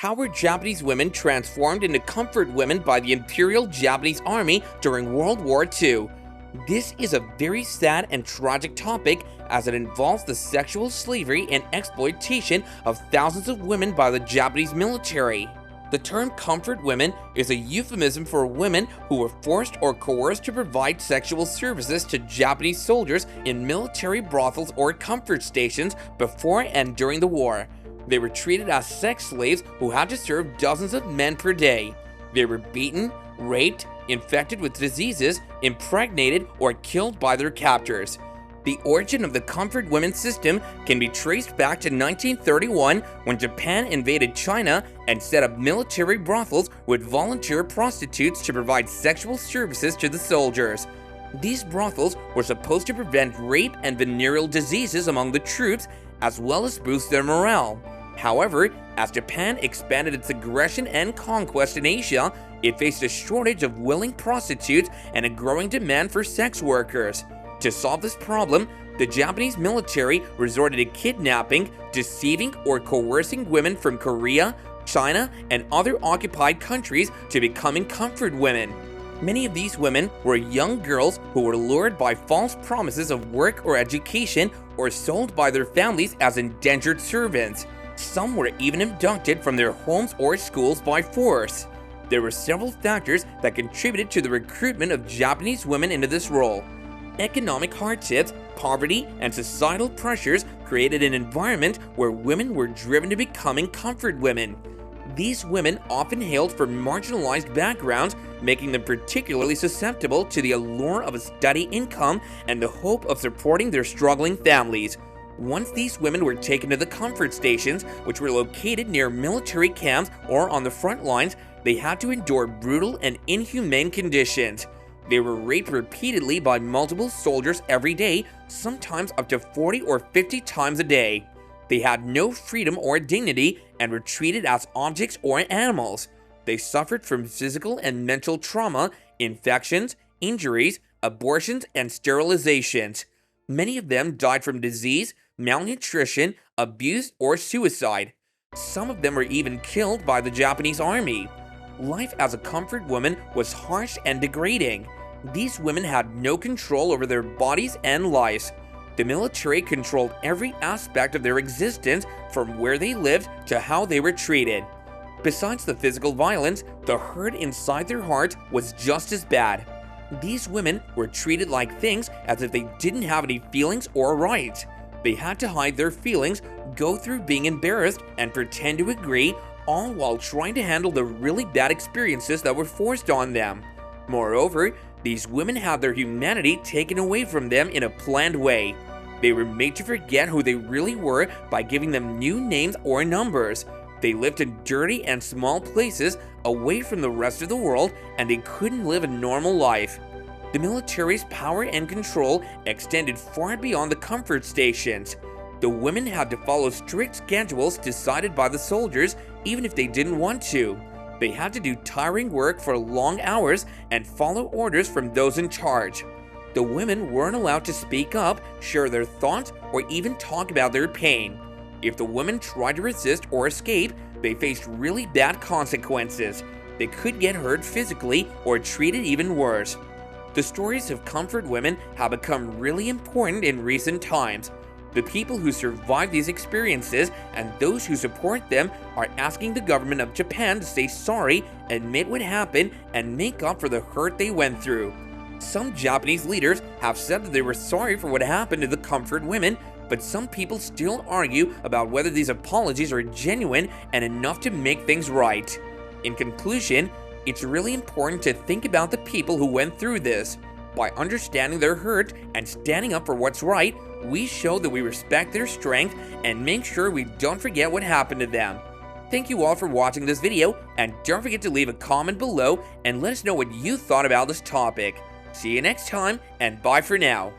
How were Japanese women transformed into comfort women by the Imperial Japanese Army during World War II? This is a very sad and tragic topic as it involves the sexual slavery and exploitation of thousands of women by the Japanese military. The term comfort women is a euphemism for women who were forced or coerced to provide sexual services to Japanese soldiers in military brothels or comfort stations before and during the war. They were treated as sex slaves who had to serve dozens of men per day. They were beaten, raped, infected with diseases, impregnated, or killed by their captors. The origin of the comfort women system can be traced back to 1931 when Japan invaded China and set up military brothels with volunteer prostitutes to provide sexual services to the soldiers. These brothels were supposed to prevent rape and venereal diseases among the troops as well as boost their morale. However, as Japan expanded its aggression and conquest in Asia, it faced a shortage of willing prostitutes and a growing demand for sex workers. To solve this problem, the Japanese military resorted to kidnapping, deceiving, or coercing women from Korea, China, and other occupied countries to becoming comfort women. Many of these women were young girls who were lured by false promises of work or education or sold by their families as indentured servants. Some were even abducted from their homes or schools by force. There were several factors that contributed to the recruitment of Japanese women into this role. Economic hardships, poverty, and societal pressures created an environment where women were driven to becoming comfort women. These women often hailed from marginalized backgrounds, making them particularly susceptible to the allure of a steady income and the hope of supporting their struggling families. Once these women were taken to the comfort stations, which were located near military camps or on the front lines, they had to endure brutal and inhumane conditions. They were raped repeatedly by multiple soldiers every day, sometimes up to 40 or 50 times a day. They had no freedom or dignity and were treated as objects or animals. They suffered from physical and mental trauma, infections, injuries, abortions, and sterilizations. Many of them died from disease, malnutrition, abuse, or suicide. Some of them were even killed by the Japanese army. Life as a comfort woman was harsh and degrading. These women had no control over their bodies and lives. The military controlled every aspect of their existence, from where they lived to how they were treated. Besides the physical violence, the hurt inside their hearts was just as bad. These women were treated like things as if they didn't have any feelings or rights. They had to hide their feelings, go through being embarrassed, and pretend to agree, all while trying to handle the really bad experiences that were forced on them. Moreover, these women had their humanity taken away from them in a planned way. They were made to forget who they really were by giving them new names or numbers. They lived in dirty and small places away from the rest of the world, and they couldn't live a normal life. The military's power and control extended far beyond the comfort stations. The women had to follow strict schedules decided by the soldiers, even if they didn't want to. They had to do tiring work for long hours and follow orders from those in charge. The women weren't allowed to speak up, share their thoughts, or even talk about their pain. If the women tried to resist or escape, they faced really bad consequences. They could get hurt physically or treated even worse. The stories of comfort women have become really important in recent times. The people who survived these experiences and those who support them are asking the government of Japan to say sorry, admit what happened, and make up for the hurt they went through. Some Japanese leaders have said that they were sorry for what happened to the comfort women, but some people still argue about whether these apologies are genuine and enough to make things right. In conclusion, it's really important to think about the people who went through this. By understanding their hurt and standing up for what's right, we show that we respect their strength and make sure we don't forget what happened to them. Thank you all for watching this video, and don't forget to leave a comment below and let us know what you thought about this topic. See you next time, and bye for now.